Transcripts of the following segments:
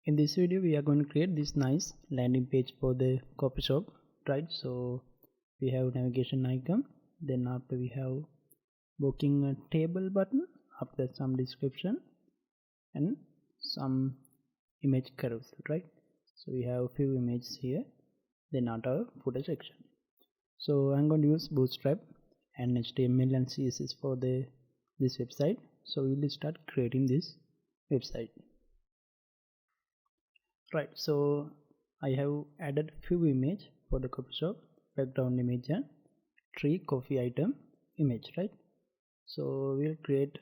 In this video we are going to create this nice landing page for the coffee shop, right? So we have navigation icon, then after we have booking a table button, after some description and some image carousel, right? So we have a few images here, then after footer section. So I'm going to use Bootstrap and HTML and CSS for this website. So we will start creating this website. Right, so I have added few image for the coffee shop, background image and tree coffee item image, right? So we'll create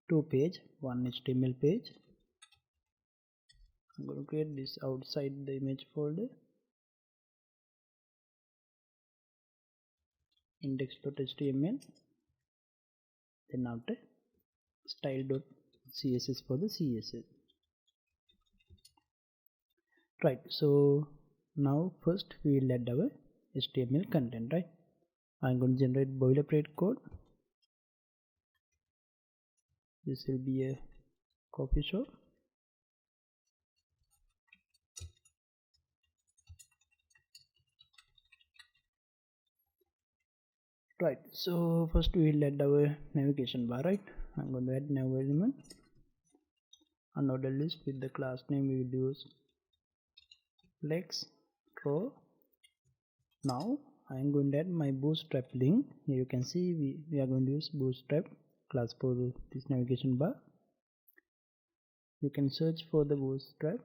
two page, one HTML page. I'm going to create this outside the image folder, index.html, then after style.css for the CSS. Right, so now first we will add our HTML content, right? I'm going to generate boilerplate code. This will be a coffee shop. Right, so first we will add our navigation bar, right? I'm going to add nav element, unordered list. With the class name we will use flex row. Now I am going to add my bootstrap link. Here you can see we are going to use bootstrap class for this navigation bar. You can search for the bootstrap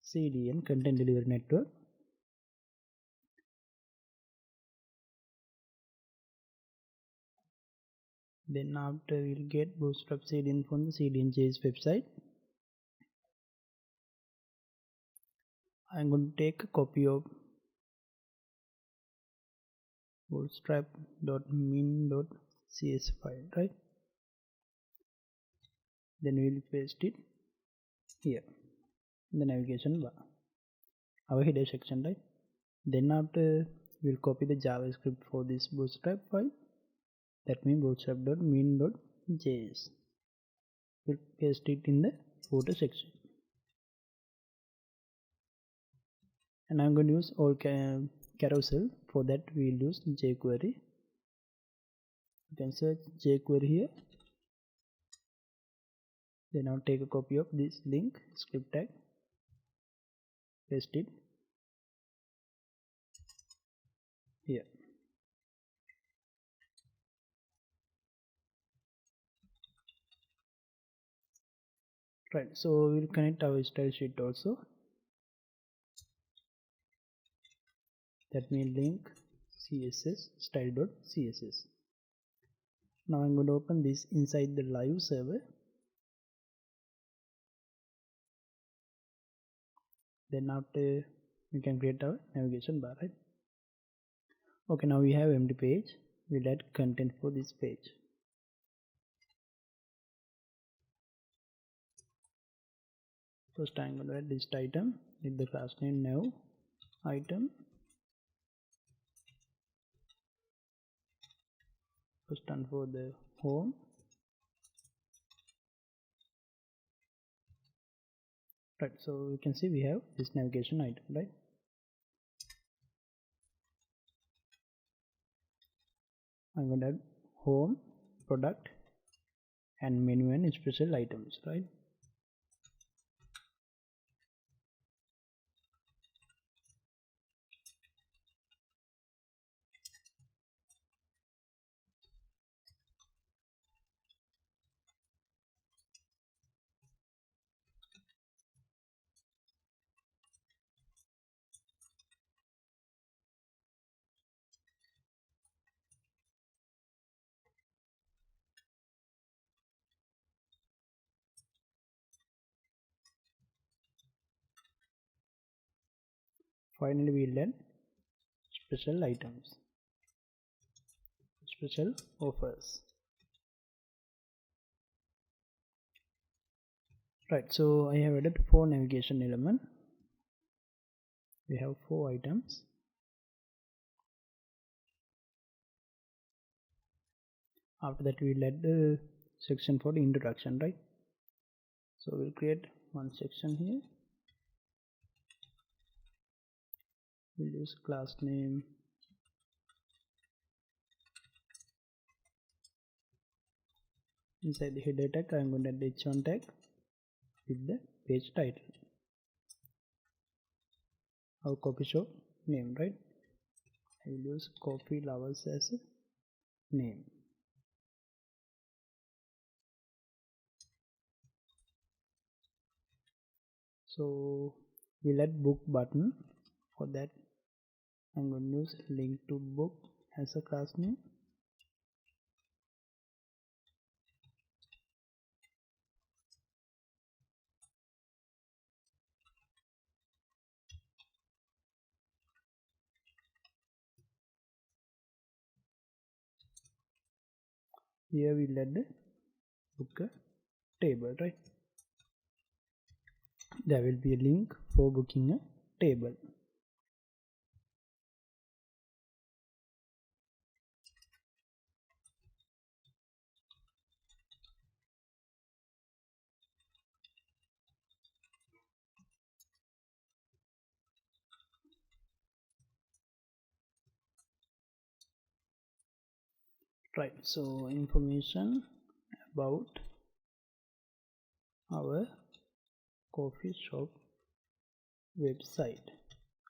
CDN content delivery network. Then after we'll get bootstrap CDN from the CDN.js website. I'm going to take a copy of bootstrap.min.cs file, right? Then we'll paste it here in the navigation bar, our header section, right? Then after we'll copy the JavaScript for this bootstrap file, that means bootstrap.min.js. We'll paste it in the footer section, and I'm going to use all carousel. For that we will use jQuery. You can search jQuery here. Then I'll take a copy of this link script tag, paste it here. Right, so we'll connect our style sheet also. That means link css style.css. Now I'm going to open this inside the live server. Then after we can create our navigation bar, right? Okay, now we have empty page. We'll add content for this page. First I'm going to add list item with the class name nav item. First one for the home. Right, so you can see we have this navigation item, right? I'm going to add home, product and menu and special items, right? Finally we'll add special items, special offers. Right, so I have added 4 navigation elements. We have 4 items. After that we'll add the section for the introduction, right? So we'll create one section here. we'll use class name. Inside the header tag I'm going to add the h1 tag with the page title, our coffee shop name, right? I will use coffee lovers as a name. So we'll add book button. For that I'm going to use link to book as a class name. Here we'll add the book table, right? There will be a link for booking a table. Right, so information about our coffee shop website.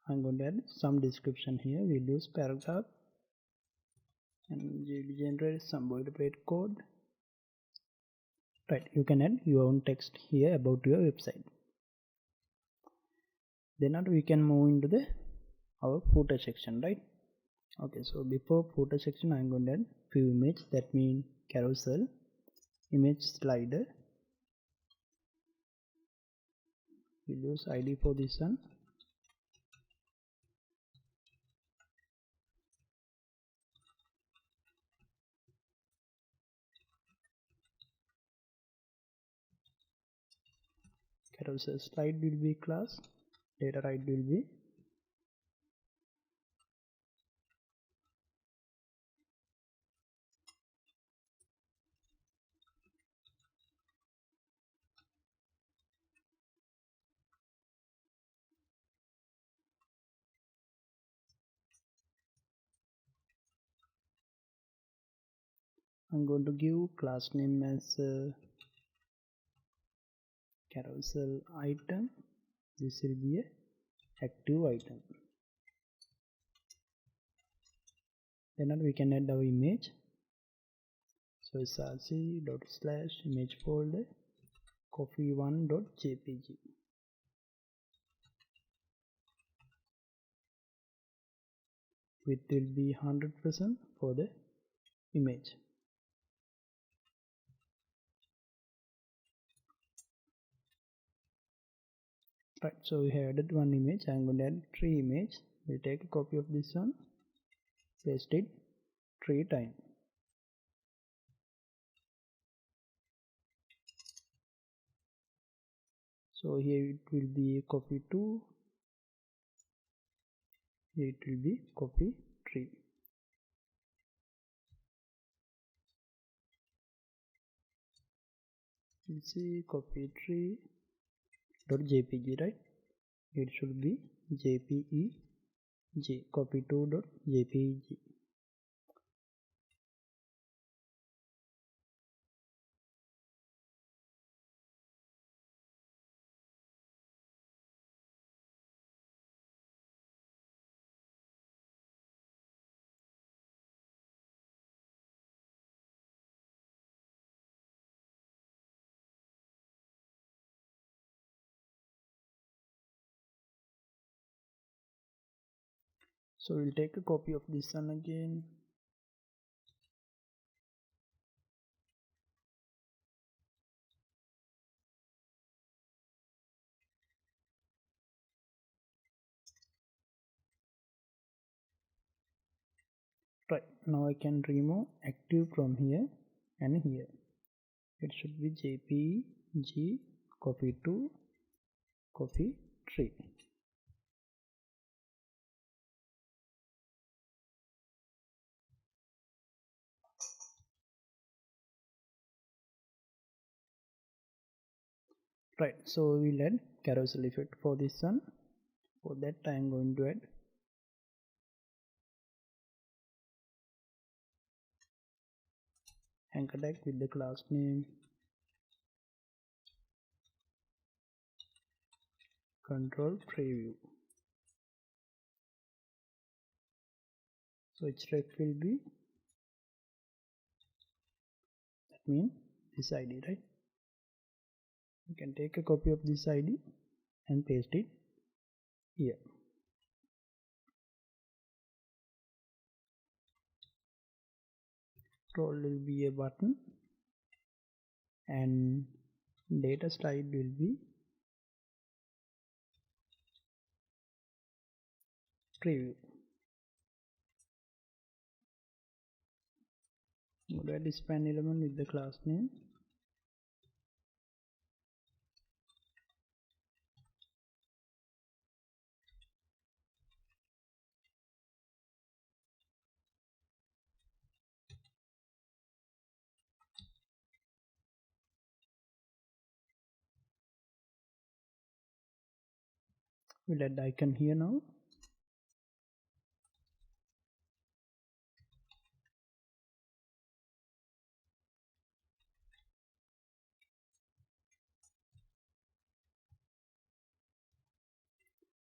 I'm going to add some description here. We'll use paragraph and we'll generate some boilerplate code. Right, you can add your own text here about your website. Then we can move into our footer section, right? Okay, so before footer section I'm going to add few images, that means carousel, image slider. We'll use id for this one. Carousel slide will be class, data right will be I'm going to give class name as carousel item. This will be a active item. Then we can add our image. So src./image folder coffee1.jpg. Width will be 100% for the image. Right, so we have added one image. I'm going to add 3 images. We'll take a copy of this one, paste it 3 times. So here it will be copy 2, here it will be copy 3. You see copy 3.jpg, right? It should be jpeg, copy 2.jpeg. So we'll take a copy of this one again. Right, now I can remove active from here and here. It should be jpeg copy 2 copy 3. Right, so we'll add carousel effect for this one. For that I am going to add anchor tag with the class name control preview. So its ref will be, that means this ID, right? You can take a copy of this ID and paste it here. Role will be a button and data style will be preview. We'll add span element with the class name we'll add icon here now.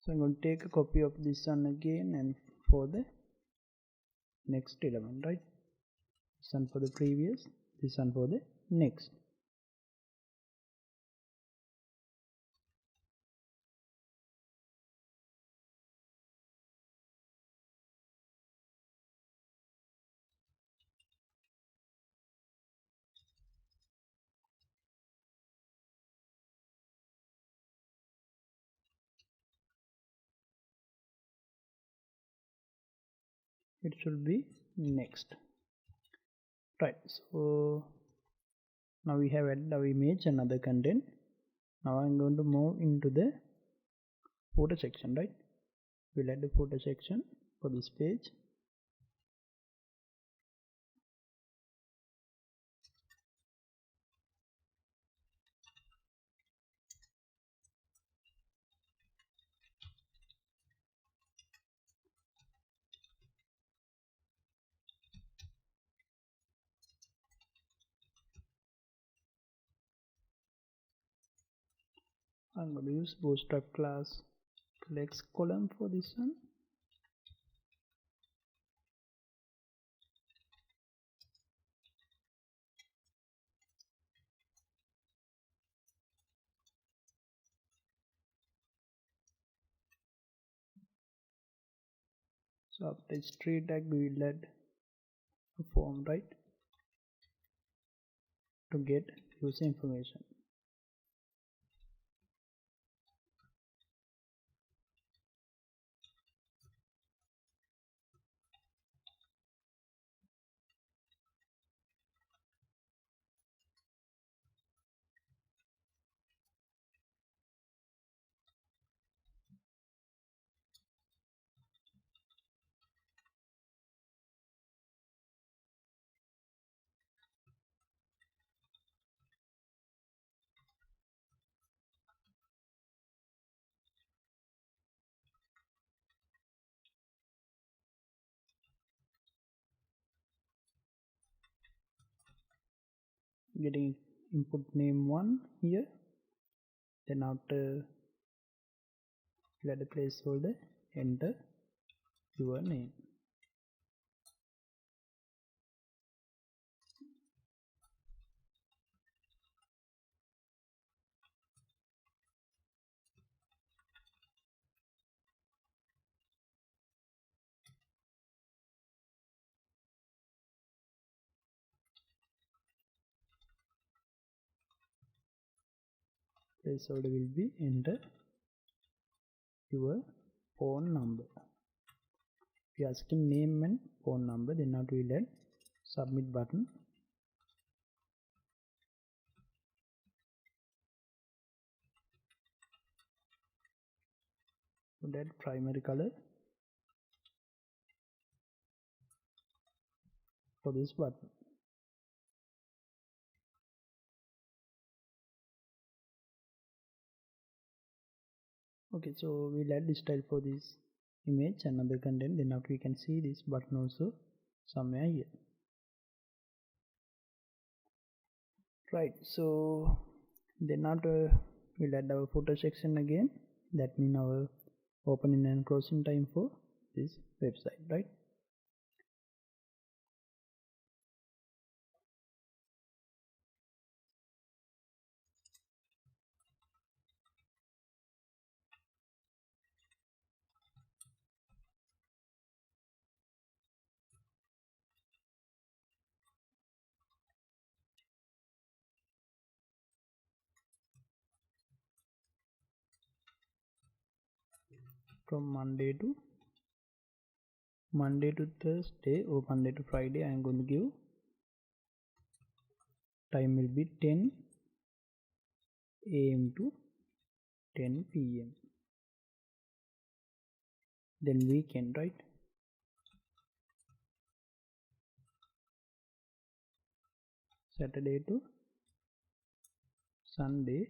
So I'm going to take a copy of this one again and for the next element, right? This one for the previous, this one for the next. It should be next, right? So now we have added our image and other content. Now I'm going to move into the footer section, right? We'll add the footer section for this page. I'm going to use Bootstrap class flex column for this one. So after this tree tag we will add a form, right, to get user information. Getting input name 1 here, then after let a placeholder, enter your name. Placeholder will be enter your phone number. If you are asking name and phone number, then now we will add submit button. We'll add primary color for this button. Okay, so we'll add the style for this image and other content. Then after we can see this button also somewhere here. right. So then after we'll add our footer section again. That means our opening and closing time for this website, right? From Monday to Thursday or Monday to Friday, I am going to give time will be 10 a.m. to 10 p.m. Then weekend, right? Saturday to Sunday.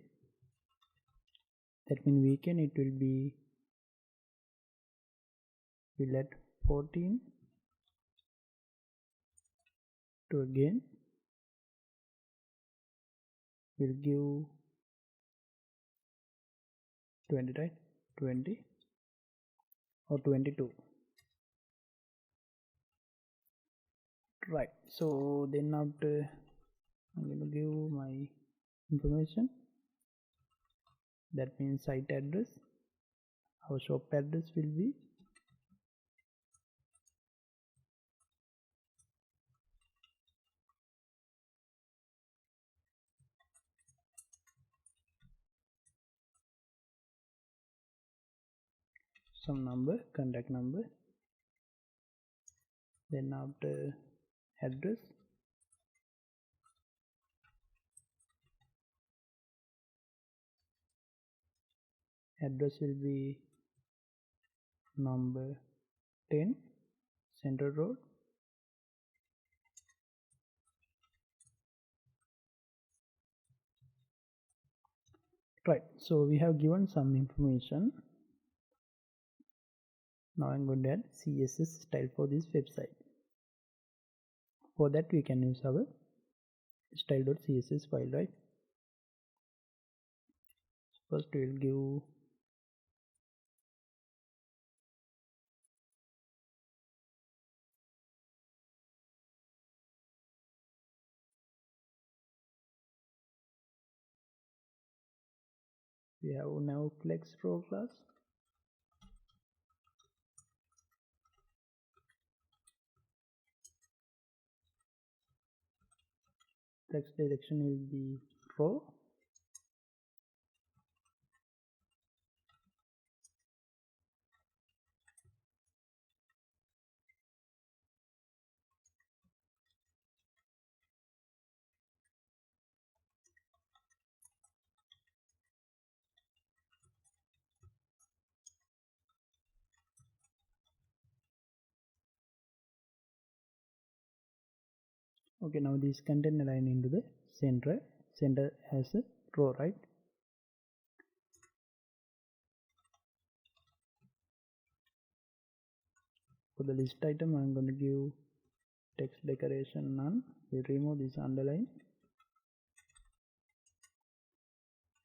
That means weekend it will be, we'll add 14 to again we'll give 20, right? 20 or 22, right? So then after I'm going to give my information. That means site address. Our shop address will be some number, contact number. Then after address, address will be number 10 Central Road, right? So we have given some information. Now I'm going to add CSS style for this website. For that we can use our style.css file, right? First we will give we have now flex row class. Text direction will be row. Okay, now this content align into the center as a row, right? For the list item I'm going to give text decoration none. We'll remove this underline,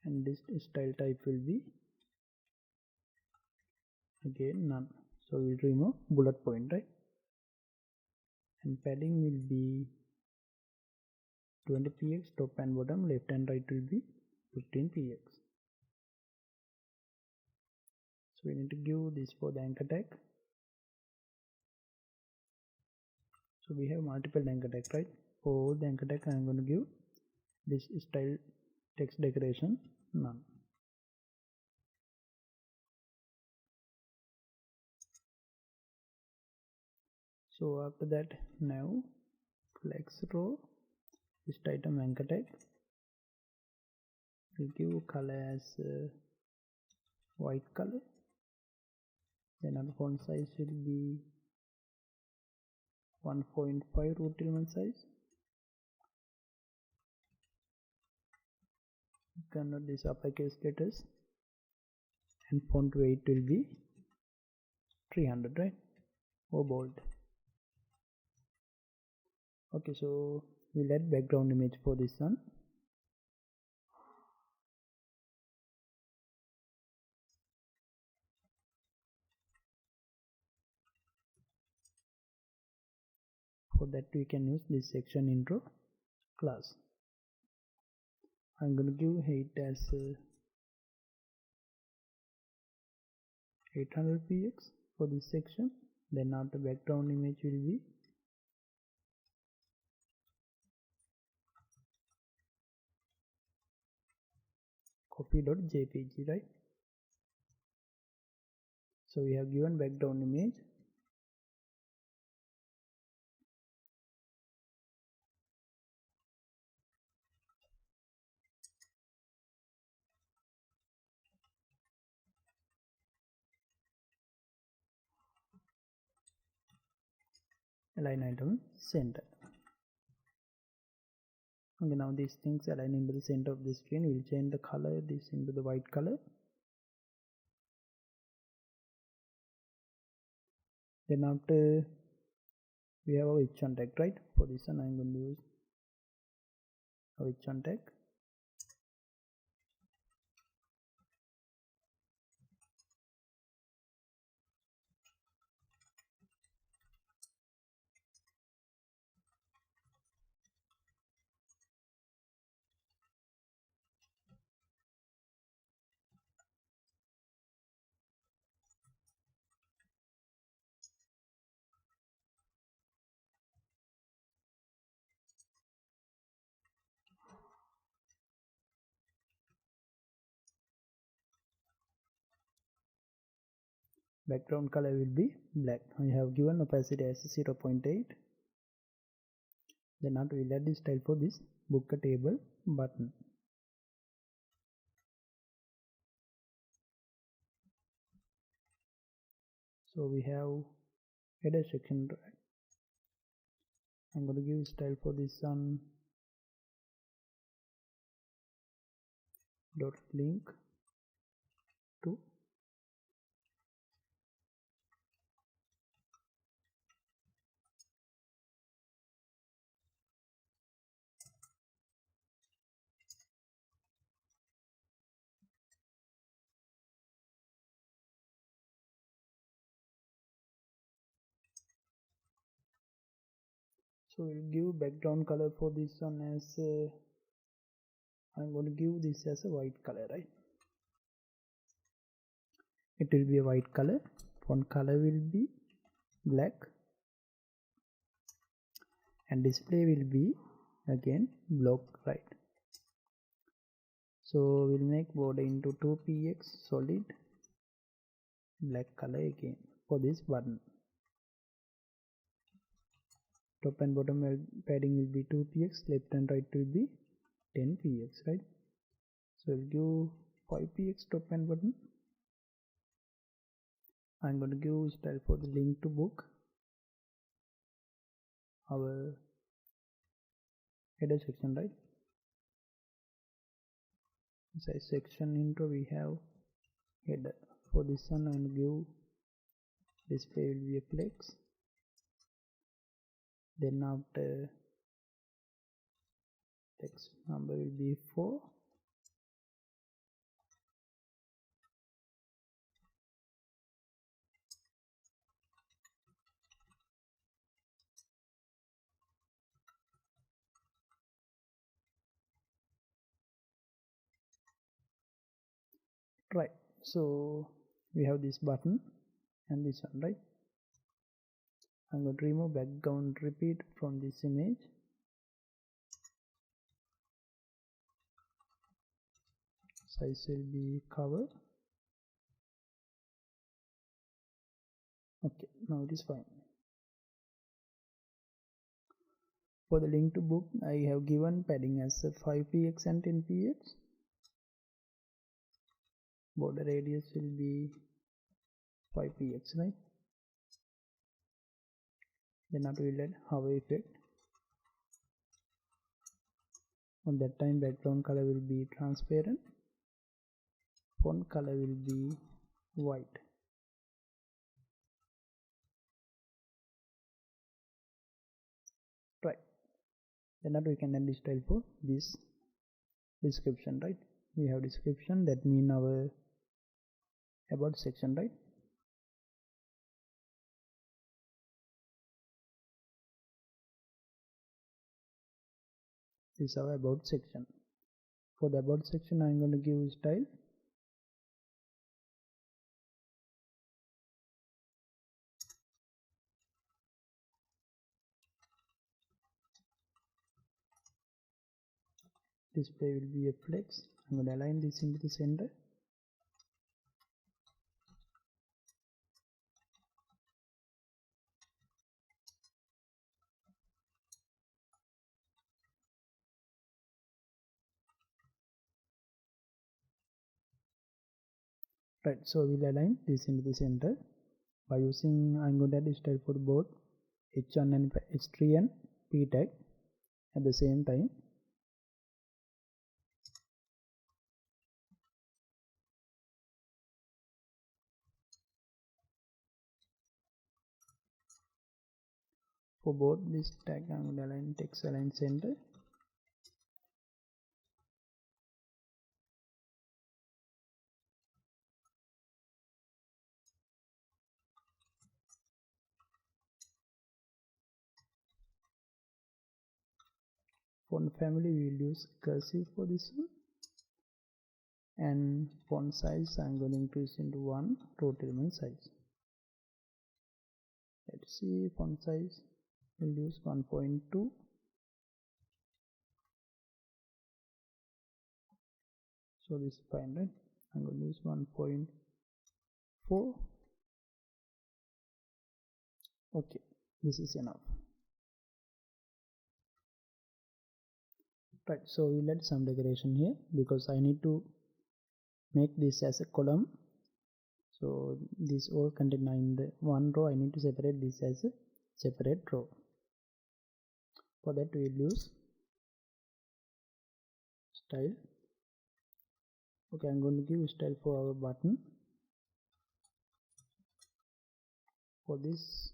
and this style type will be again none. So we'll remove bullet point, right? And padding will be 20 px, top and bottom, left and right will be 15 px. So we need to give this for the anchor tag. So we have multiple anchor tag, right? For all the anchor tag I am going to give this style text decoration none. So after that, now flex row list item anchor tag, we'll give color as white color. Then our font size will be 1.5 root element size. Convert this uppercase letters, and font weight will be 300, right? Or bold. Okay, so we'll add background image for this one. For that we can use this section intro class. I'm going to give height as 800 px for this section. Then after background image will be copy.jpg, right? So we have given background image. Align item center. Okay, now these things align into the center of the screen. We'll change the color this into the white color. Then after we have our h1 tag, right? For this one I'm going to use our h1 tag. Background color will be black. I have given opacity as 0.8. Then after we'll add the style for this book a table button. So we have header section. I'm going to give style for this one dot link to so we'll give background color for this one as I'm going to give this as a white color, right? It will be a white color. Font color will be black, and display will be again block, right? So we'll make border into 2px solid black color again for this button. Top and bottom padding will be 2px, left and right will be 10px, right? So we'll give 5px top and bottom. I'm going to give style for the link to book, our header section, right? Size section intro we have header. For this one I'll give display will be a flex. Then after text number will be 4. Right, so we have this button and this one, right? I'm going to remove background repeat from this image. Size will be cover. Okay, now it is fine. For the link to book I have given padding as 5px and 10px. Border radius will be 5px, right? Then after we'll add hover effect. On that time background color will be transparent, font color will be white. Right, then after we can add the style for this description, right? We have description, that mean our about section, right? This is our about section. For the about section, I'm going to give style. Display will be a flex. I'm going to align this into the center. Right, so we'll align this into the center by using, I'm going to add style for both H1 and H3 and P tag at the same time. For both this tag, I'm going to align text align center. Font family, we will use cursive for this one. And font size, I'm going to increase into 1 row element size. Let's see, font size, we'll use 1.2. So this is fine, right? I'm going to use 1.4. Okay, this is enough. Right, so we'll add some decoration here because I need to make this as a column. So this all content in the one row, I need to separate this as a separate row. For that we'll use style. Okay, I'm going to give style for our button. For this,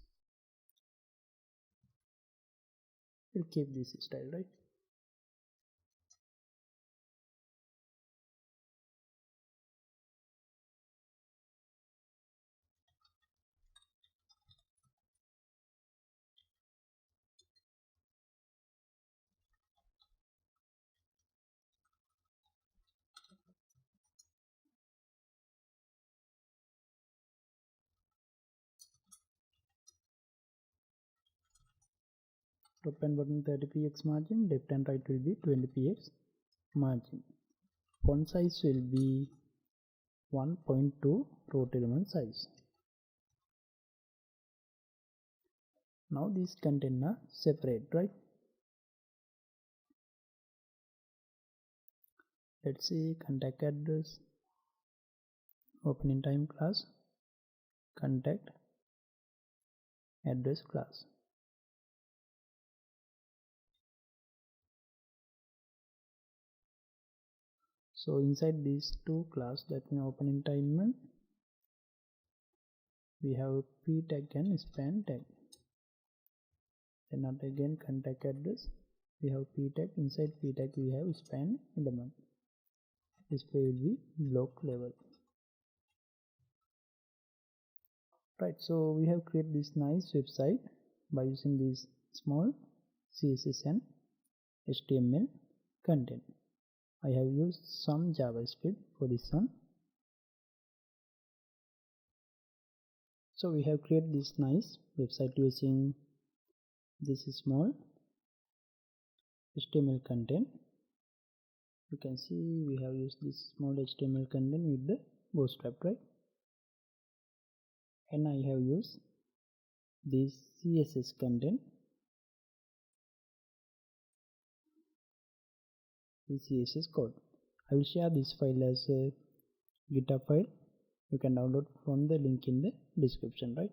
we'll keep this style, right? Top and bottom 30px margin, left and right will be 20px margin. Font size will be 1.2 row element size. Now these content are separate, right? Let's see, contact address, opening time class, contact address class. So inside these two class, that means opening time, we have p tag and span tag. Then not again contact address, we have p tag. Inside p tag we have span element. Display will be block level. Right, so we have created this nice website by using this small CSS and HTML content. I have used some JavaScript for this one. So we have created this nice website using this small HTML content. You can see we have used this small HTML content with the Bootstrap, right? And I have used this CSS content, the CSS code. I will share this file as a GitHub file. You can download from the link in the description, right?